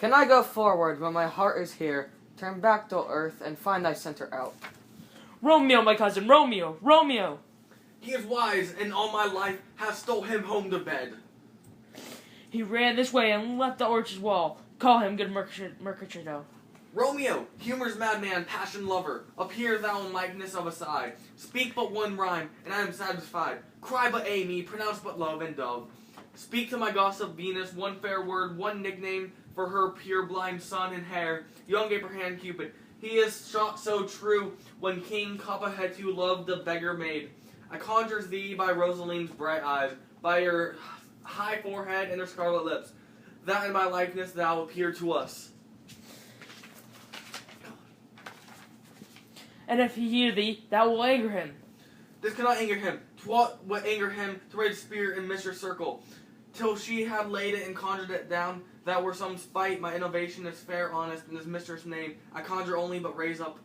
Can I go forward when my heart is here? Turn back, dull earth, and find thy center out. Romeo, my cousin, Romeo, Romeo! He is wise, and all my life has stole him home to bed. He ran this way and left the orchard's wall. Call him, good Mercutio. Romeo, humor's madman, passion lover, appear thou in likeness of a sigh. Speak but one rhyme, and I am satisfied. Cry but Amy, pronounce but love and dove. Speak to my gossip Venus, one fair word, one nickname for her pure blind son and hair. Young Abraham Cupid, he is shot so true when King Copperhetu loved the beggar maid. I conjures thee by Rosaline's bright eyes, by your high forehead and her scarlet lips, that in my likeness thou appear to us. And if he hear thee, thou will anger him. This cannot anger him. 'Twhat would anger him to raise spear in Mistress' circle, till she had laid it and conjured it down. That were some spite. My innovation is fair, honest, in his mistress' name. I conjure only, but raise up.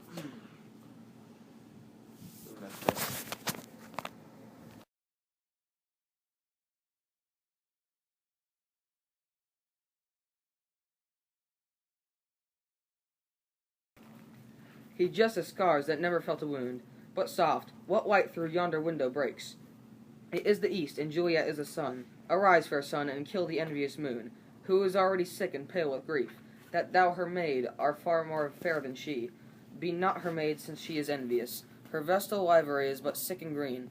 He justeth scars that never felt a wound. But soft, what light through yonder window breaks? It is the east, and Juliet is the sun. Arise, fair sun, and kill the envious moon, who is already sick and pale with grief, that thou her maid are far more fair than she. Be not her maid, since she is envious. Her vestal livery is but sick and green,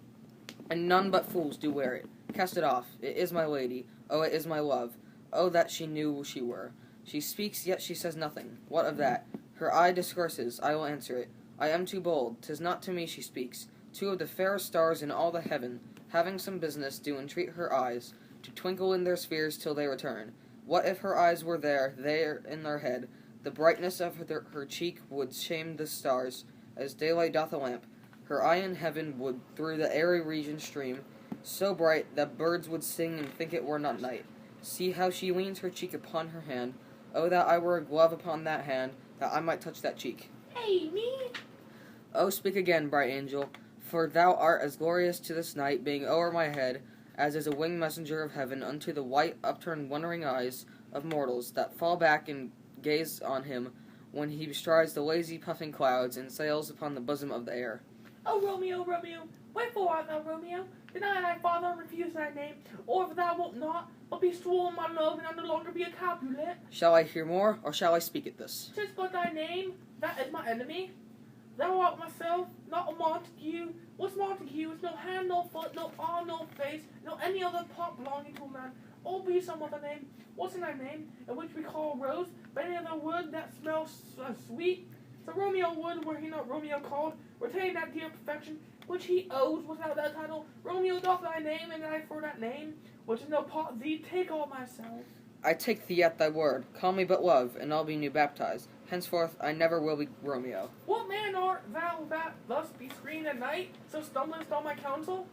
and none but fools do wear it. Cast it off. It is my lady. Oh, it is my love. Oh, that she knew she were. She speaks, yet she says nothing. What of that? Her eye discourses. I will answer it. I am too bold. 'Tis not to me she speaks. Two of the fairest stars in all the heaven, having some business, do entreat her eyes to twinkle in their spheres till they return. What if her eyes were there in their head? The brightness of her cheek would shame the stars, as daylight doth a lamp. Her eye in heaven would through the airy region stream, so bright that birds would sing and think it were not night. See how she leans her cheek upon her hand. Oh, that I were a glove upon that hand, that I might touch that cheek. Hey, me? Oh, speak again, bright angel, for thou art as glorious to this night, being o'er my head, as is a winged messenger of heaven unto the white, upturned, wondering eyes of mortals that fall back and gaze on him when he bestrides the lazy, puffing clouds and sails upon the bosom of the air. Oh, Romeo, Romeo, wherefore art thou, Romeo? Deny thy father and refuse thy name, or if thou wilt not, but be sworn my love, and I no longer be a Capulet. Shall I hear more, or shall I speak at this? 'Tis but thy name, that is my enemy. Thou art myself, not a Montague. What's Montague? It's no hand, no foot, no arm, no face, no any other part belonging to a man. All be some other name. What's in thy name, in which we call rose, but any other word that smells sweet? So Romeo would, were he not Romeo called, retain that dear perfection, which he owes without that title. Romeo doth thy name, and I for that name, which is no part of thee, take all myself. I take thee at thy word. Call me but love, and I'll be new baptized. Henceforth I never will be Romeo. What man art thou that thus be screened at night, so stumblest on my counsel?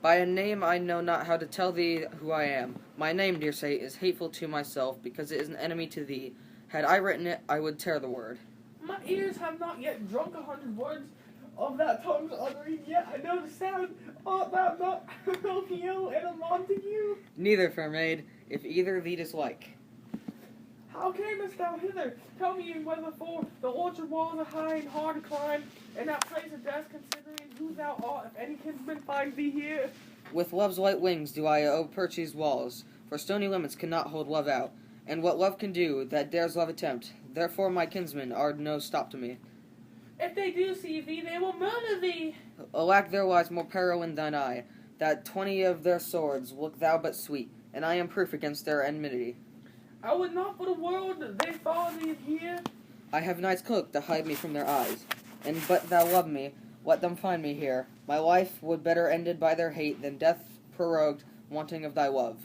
By a name I know not how to tell thee who I am. My name, dear Say, is hateful to myself, because it is an enemy to thee. Had I written it, I would tear the word. My ears have not yet drunk 100 words of that tongue's uttering, yet I know the sound. Art thou not Romeo and a Montague? Neither, fair maid, if either thee dislike. How camest thou hither? Tell me whether for the orchard walls are high and hard to climb, and that place of death, considering who thou art, if any kinsman find thee here. With love's light wings do I approach these walls, for stony limits cannot hold love out, and what love can do, that dares love attempt. Therefore my kinsmen are no stop to me. If they do see thee, they will murder thee. Alack, there lies more peril in thine eye, that 20 of their swords look thou but sweet, and I am proof against their enmity. I would not for the world that they follow thee here. I have night's cloak to hide me from their eyes, and but thou love me, let them find me here. My life would better ended by their hate than death prorogued, wanting of thy love.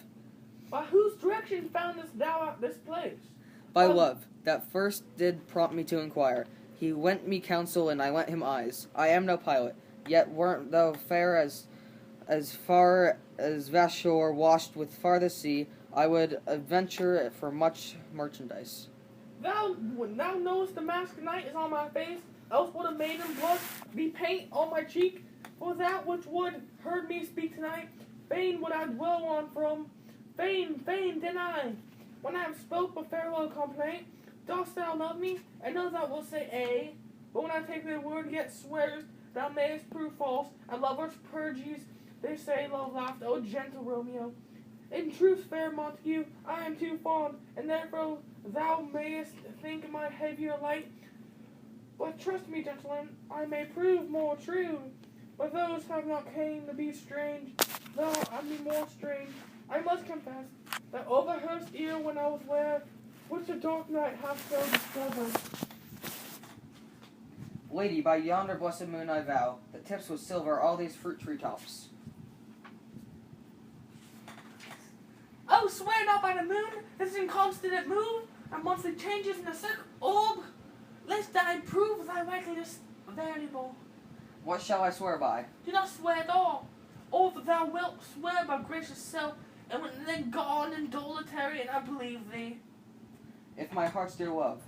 By whose direction foundest thou at this place? By love, that first did prompt me to inquire. He lent me counsel, and I lent him eyes. I am no pilot, yet weren't thou fair as far as vast shore washed with farthest sea, I would adventure for much merchandise. Thou knowest the mask of night is on my face, else would a maiden blush be paint on my cheek. For that which would heard me speak tonight, fain would I dwell on from, fain deny. When I have spoke but farewell complaint, dost thou love me? I know thou wilt say A. But when I take their word, yet swears, thou mayest prove false, and lovers perjuries, they say love laughed, O gentle Romeo. In truth, fair Montague, I am too fond, and therefore thou mayest think my heavier light. But trust me, gentleman, I may prove more true. But those have not came to be strange, though I be more strange. I must confess that overhearsed ear when I was ware, which the dark night hath so discovered. Lady, by yonder blessed moon I vow, that tips with silver all these fruit tree tops. Oh, swear not by the moon, this inconstant move, and monthly changes in the sick orb, lest I prove thy rightliness variable. What shall I swear by? Do not swear at all, or that thou wilt swear by gracious self, and when then gone and dolitary, and I believe thee. If my heart's dear love.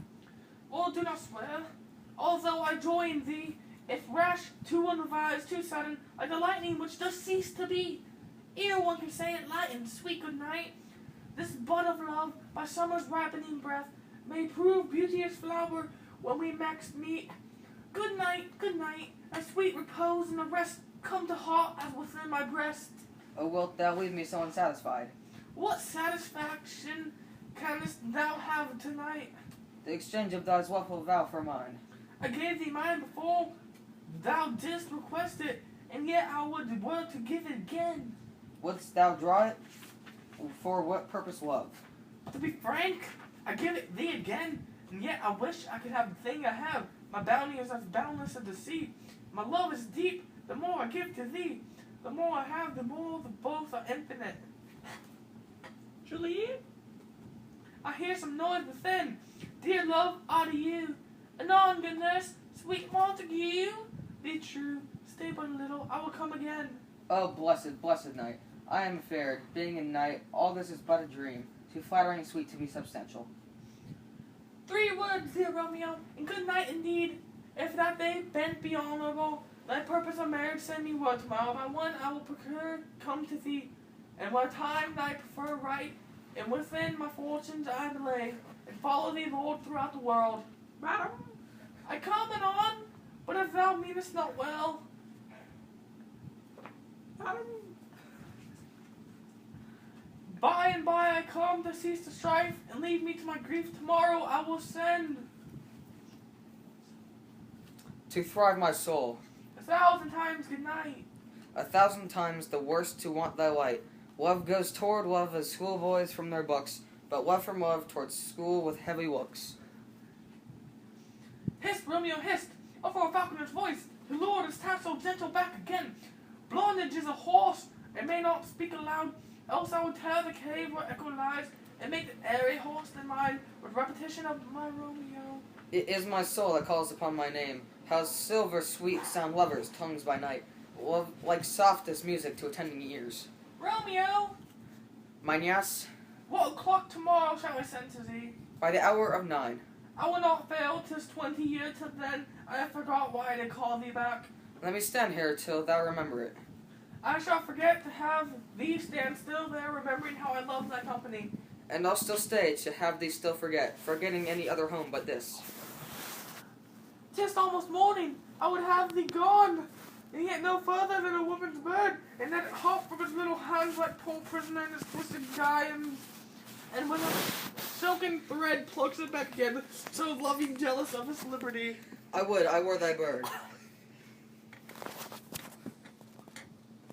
Or do not swear, although I join thee, if rash, too unadvised, too sudden, like the lightning which does cease to be. Ere one can say it light and sweet good night, this bud of love, by summer's ripening breath, may prove beauteous flower when we next meet. Good night, and sweet repose and a rest come to heart as within my breast. Oh, wilt thou leave me so unsatisfied? What satisfaction canst thou have tonight? The exchange of thy lawful vow for mine. I gave thee mine before thou didst request it, and yet I would were to give it again. Wouldst thou draw it? For what purpose, love? To be frank, I give it thee again, and yet I wish I could have the thing I have. My bounty is as boundless as the sea. My love is deep. The more I give to thee, the more I have, the more the both are infinite. Julie, I hear some noise within. Dear love, adieu. Anon, good nurse, sweet Montague. Be true, stay but a little, I will come again. Oh, blessed, blessed night. I am fair, being in night, all this is but a dream, too flattering and sweet to be substantial. 3 words, dear Romeo, and good night indeed. If that they bent be honorable, thy purpose of marriage send me word tomorrow. By one I will procure come to thee, and what time thy prefer right, and within my fortunes I belay, and follow thee, Lord, throughout the world. Madam, I come anon, but if thou meanest not well, madam, by and by I come to cease the strife, and leave me to my grief. Tomorrow I will send To thrive my soul, 1,000 times good night. 1,000 times the worst to want thy light. Love goes toward love as schoolboys from their books, but love from love towards school with heavy looks. Hist, Romeo, hist! Oh, for a falconer's voice, the Lord is tapped so gentle back again. Blondage is a horse, and may not speak aloud, else I would tear the cave where echo lies, and make the airy horse than mine, with repetition of my Romeo. It is my soul that calls upon my name. How silver sweet sound lovers' tongues by night, love like softest music to attending ears. Romeo, Mine yes, what o'clock tomorrow shall I send to thee? by the hour of 9. I will not fail, 'tis 20 years till then. I have forgot why they call thee back. Let me stand here till thou remember it. I shall forget to have thee stand still there, remembering how I love thy company. And I'll still stay to have thee still forget, forgetting any other home but this. 'Tis almost morning. I would have thee gone, and yet no further than a woman's bird, and let it hop from his little hands like poor prisoner in his twisted gyves. And when a silken thread plucks it back again, so loving jealous of his liberty. I would I were thy bird.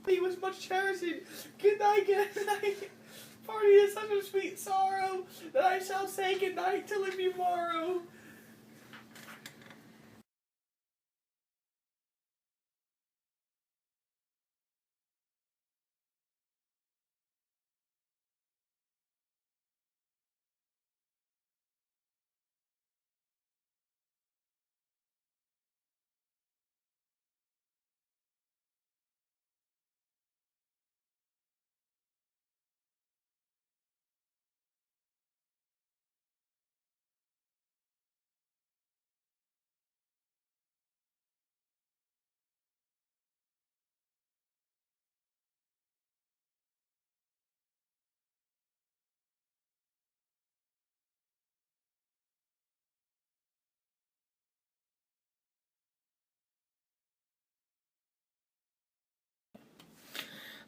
He was much cherishing. Good night, good night. Party is such a sweet sorrow that I shall say good night till it be morrow.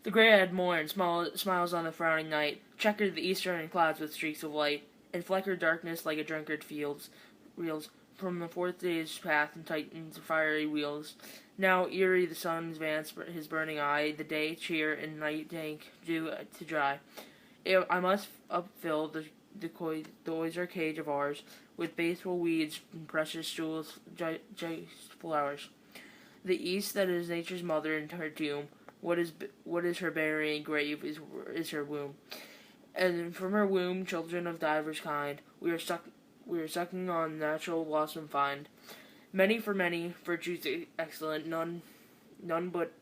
The grey-eyed morn smiles on the frowning night, checkered the eastern clouds with streaks of light, and fleckered darkness like a drunkard reels from the fourth day's path and tightens fiery wheels. Now eerie the sun's vance his burning eye, the day cheer and night dank dew to dry. I must upfill the oyster cage of ours with faithful weeds and precious jewels, flowers. The east that is nature's mother in her tomb. What is her burying grave is her womb, and from her womb children of divers kind we are sucking on natural blossom find. Many, virtues excellent, none but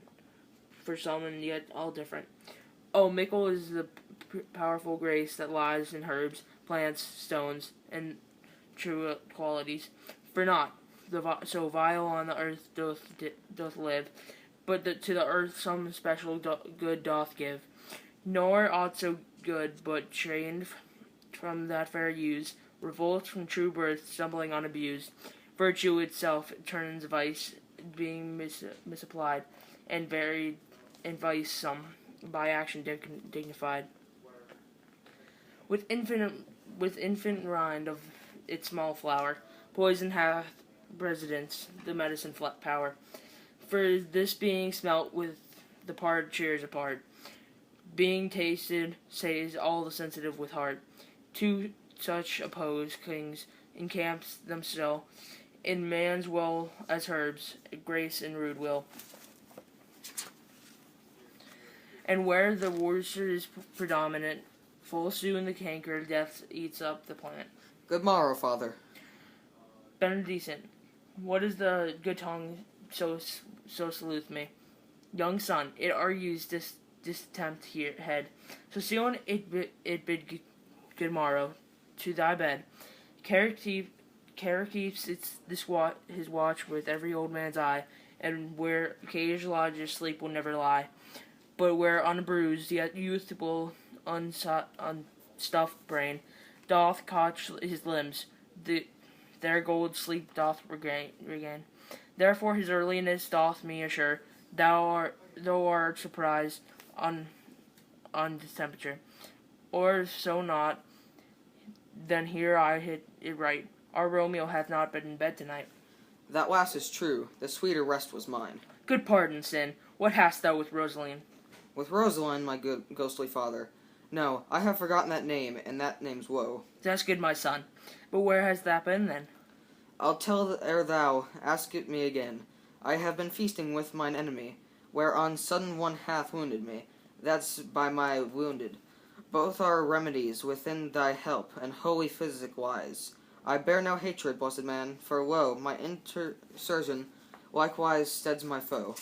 for some and yet all different. Oh, mickle is the powerful grace that lies in herbs, plants, stones, and true qualities. For not so vile on the earth doth live, but to the earth some special good doth give. Nor aught so good, but trained from that fair use, revolts from true birth, stumbling unabused. Virtue itself turns vice, being misapplied, and varied in vice some, by action dignified. With infant rind of its small flower, poison hath residence, the medicine power. For this being smelt with the part cheers apart. Being tasted, says all the sensitive with heart. Two such opposed kings encamps them still, in man's will as herbs, grace and rude will. And where the worser is predominant, full soon the canker death eats up the plant. Good morrow, father. Benedicent, what is the good tongue so salute me? Young son, it argues distempt here head. So soon it bid good morrow to thy bed. Care keeps his watch with every old man's eye, and where caged lodges sleep will never lie. But where unbruised yet youthful unstuffed brain doth catch his limbs, their gold sleep doth regain. Therefore his earliness doth me assure, thou art surprised on distemperature. Or so not, then here I hit it right. Our Romeo hath not been in bed tonight. That last is true. The sweeter rest was mine. Good pardon, sin. What hast thou with Rosaline? With Rosaline, my good ghostly father. No, I have forgotten that name, and that name's woe. That's good, my son. But where has that been, then? I'll tell ere thou ask it me again. I have been feasting with mine enemy, whereon sudden one hath wounded me. That's by my wounded. Both are remedies within thy help, and holy physic lies. I bear no hatred, blessed man, for lo, my intercession likewise steads my foe.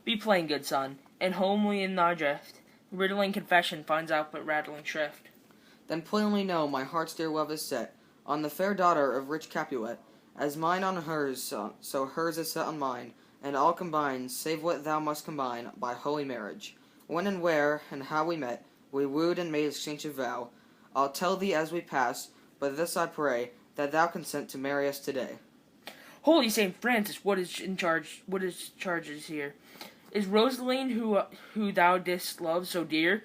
Be plain, good son, and homely in thy drift. Riddling confession finds out but rattling shrift. Then plainly know my heart's dear love is set on the fair daughter of rich Capulet, as mine on hers, so hers is set on mine, and all combined, save what thou must combine, by holy marriage. When and where, and how we met, we wooed and made exchange of vow. I'll tell thee as we pass, but this I pray, that thou consent to marry us today. Holy Saint Francis, what is charges here? Is Rosaline, who thou didst love so dear,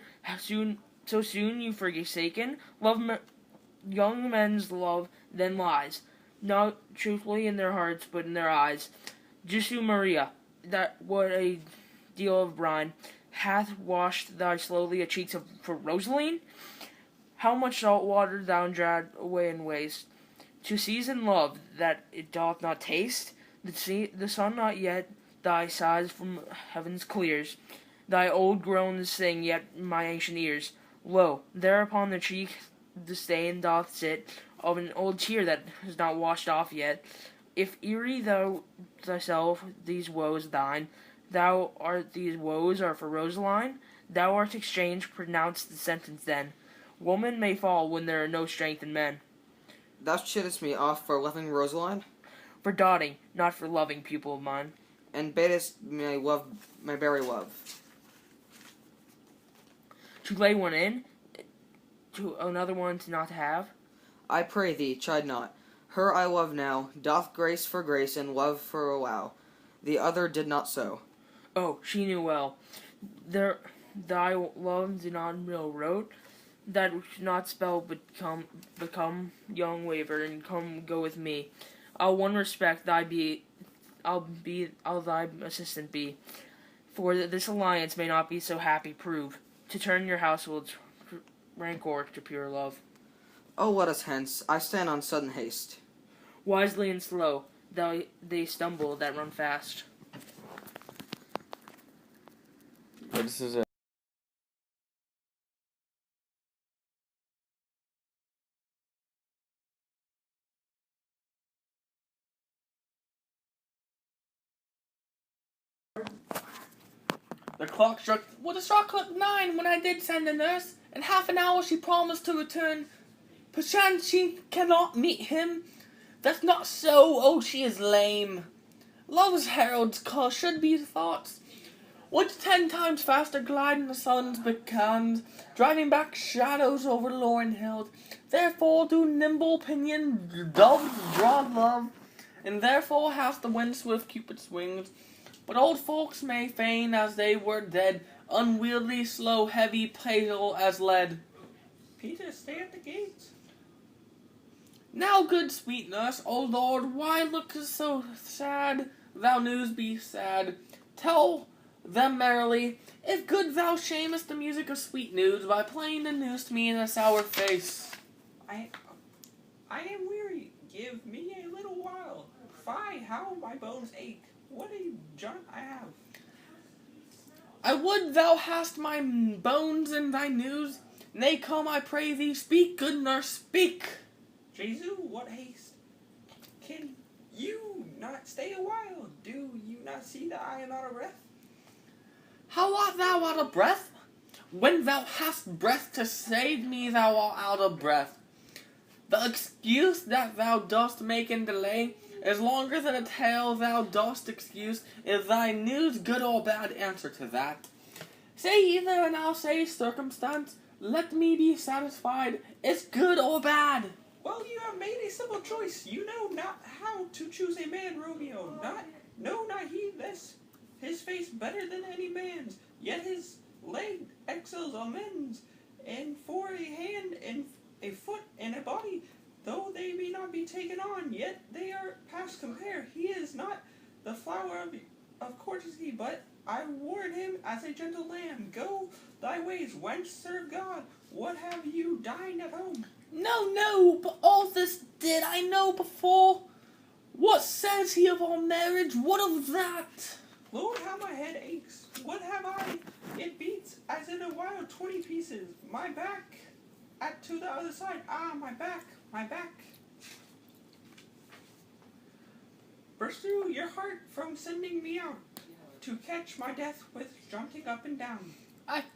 so soon you forsaken? Young men's love then lies, not truthfully in their hearts, but in their eyes. Jesu Maria, that what a deal of brine hath washed thy slowly a cheeks for Rosaline? How much salt water thou dragged away in waste, to season love that it doth not taste? The sun not yet thy sighs from heaven's clears, thy old groans sing yet my ancient ears. Lo, there upon the cheek the stain doth sit of an old tear that is not washed off yet. If eerie thou thyself these woes thine, thou art these woes are for Rosaline, thou art exchanged, pronounce the sentence then. Woman may fall when there are no strength in men. Thou shittest me off for loving Rosaline? For dotting, not for loving, pupil of mine. And badest me love my very love. To lay one in, to another one to not have? I pray thee, chide not. Her I love now, doth grace for grace and love for allow. The other did not so. Oh, she knew well. There, thy love did not real wrote, that should not spell become young waver, and come go with me. I'll one respect I'll thy assistant be, for this alliance may not be so happy prove, to turn your household's rancor to pure love. Oh, let us hence. I stand on sudden haste. Wisely and slow, they stumble that run fast. This is it. The clock struck. Well, the clock struck 9 when I did send a nurse. In half an hour she promised to return. Perchance she cannot meet him. That's not so. Oh, she is lame. Love's herald's call should be thoughts. Would 10 times faster glide in the sun's beacons, driving back shadows over Lauren Hill. Therefore do nimble pinion doves draw love, and therefore hath the wind swift Cupid's wings. But old folks may feign as they were dead, unwieldy, slow, heavy, pale as lead. Peter, stay at the gates. Now, good sweet nurse, O Lord, why lookest so sad? Thou news be sad. Tell them merrily, if good thou shamest the music of sweet news by playing the news to me in a sour face. I am weary. Give me a little while. Fie, how my bones ache. What a jaunt I have. I would thou hast my bones in thy news. Nay, come, I pray thee, speak, good nurse, speak. Jesu, what haste. Can you not stay a while? Do you not see that I am out of breath? How art thou out of breath? When thou hast breath to save me, thou art out of breath. The excuse that thou dost make and delay is longer than a tale thou dost excuse. Is thy news good or bad? Answer to that. Say either, and I'll say circumstance. Let me be satisfied. It's good or bad. Well, you have made a simple choice. You know not how to choose a man, Romeo. Not he this. His face better than any man's, yet his leg excels all men's. And for a hand and a foot and a body, though they may not be taken on, yet they are past compare. He is not the flower of courtesy, but I warn him as a gentle lamb. Go thy ways, wench, serve God. What have you dined at home? No, but all this did I know before. What says he of our marriage? What of that? Lord, how my head aches. What have I? It beats as in a wild 20 pieces. My back to the other side. Ah, my back. Burst through your heart from sending me out to catch my death with jumping up and down.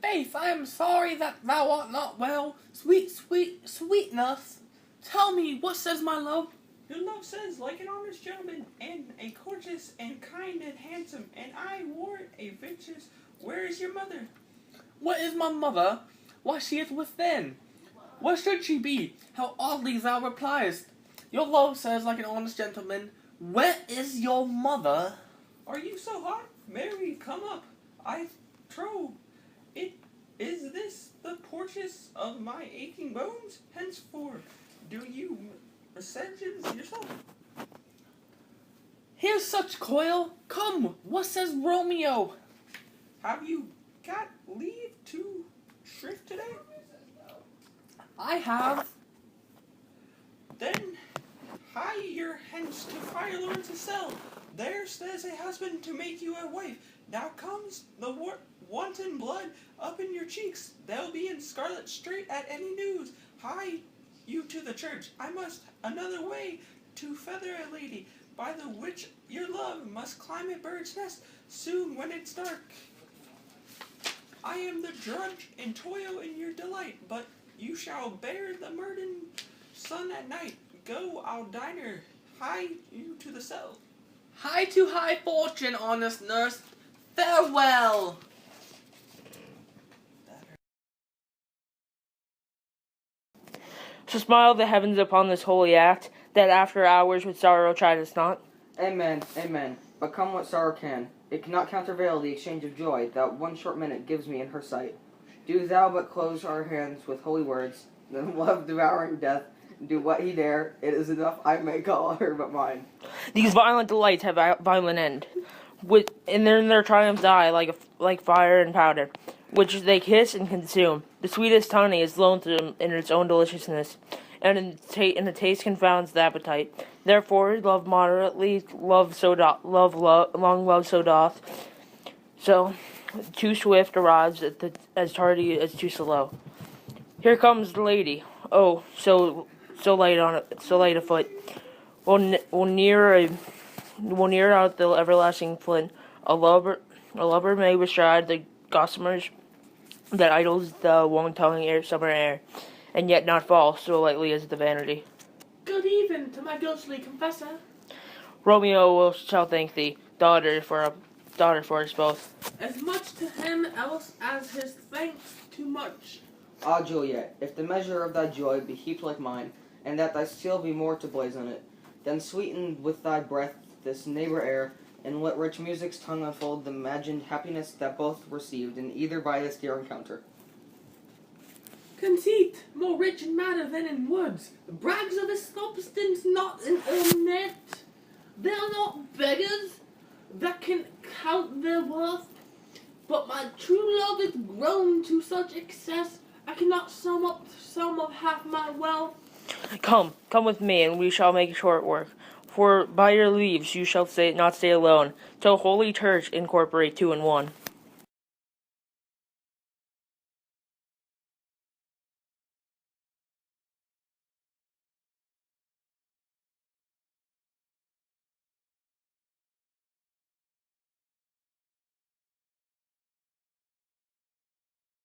Faith, I am sorry that thou art not well. Sweetness, tell me, what says my love? Your love says, like an honest gentleman, and a courteous, and kind, and handsome, and I warrant a virtuous. Where is your mother? What is my mother? Why, she is within. Where should she be? How oddly thou repliest. Your love says, like an honest gentleman. Where is your mother? Are you so hot? Mary, come up. I trow it is this the porches of my aching bones? Henceforth, do you ascensions yourself? Here's such coil. Come, what says Romeo? Have you got leave to shrift today? I have. Then hie your hence to Friar Lawrence's cell. There says a husband to make you a wife. Now comes the wanton blood up in your cheeks. They'll be in scarlet straight at any news. Hie you to the church. I must another way to feather a lady, by the which your love must climb a bird's nest soon when it's dark. I am the drudge and toil in your delight, but you shall bear the murden sun at night. Go, I'll dine her. Hie you to the cell. Hie to high fortune, honest nurse. Farewell. So smile the heavens upon this holy act, that after hours with sorrow chide us not. Amen, amen. But come what sorrow can, it cannot countervail the exchange of joy that one short minute gives me in her sight. Do thou but close our hands with holy words, then love devouring death, do what he dare, it is enough I may call her but mine. These violent delights have a violent end, and then their triumphs die like fire and powder, which they kiss and consume. The sweetest honey is loathsome in its own deliciousness, and the taste confounds the appetite. Therefore, love moderately, long love so doth. So, too swift arrives as tardy as too slow. Here comes the lady. Oh, so light afoot. We'll near out the everlasting flint. A lover may bestride the gossamers that idles the warm-tonguing summer air, and yet not fall so lightly as the vanity. Good even to my ghostly confessor. Romeo shall thank thee, daughter for us both. As much to him else as his thanks too much. Ah, Juliet, if the measure of thy joy be heaped like mine, and that thy steel be more to blaze on it, then sweeten with thy breath this neighbor air, and let rich music's tongue unfold the imagined happiness that both received in either by this dear encounter. Conceit, more rich in matter than in words, brags of his substance not in ornament. They are not beggars that can count their worth, but my true love is grown to such excess I cannot sum up the sum of half my wealth. Come with me, and we shall make short work. For by your leaves you shall not stay alone, till Holy Church incorporate two in one.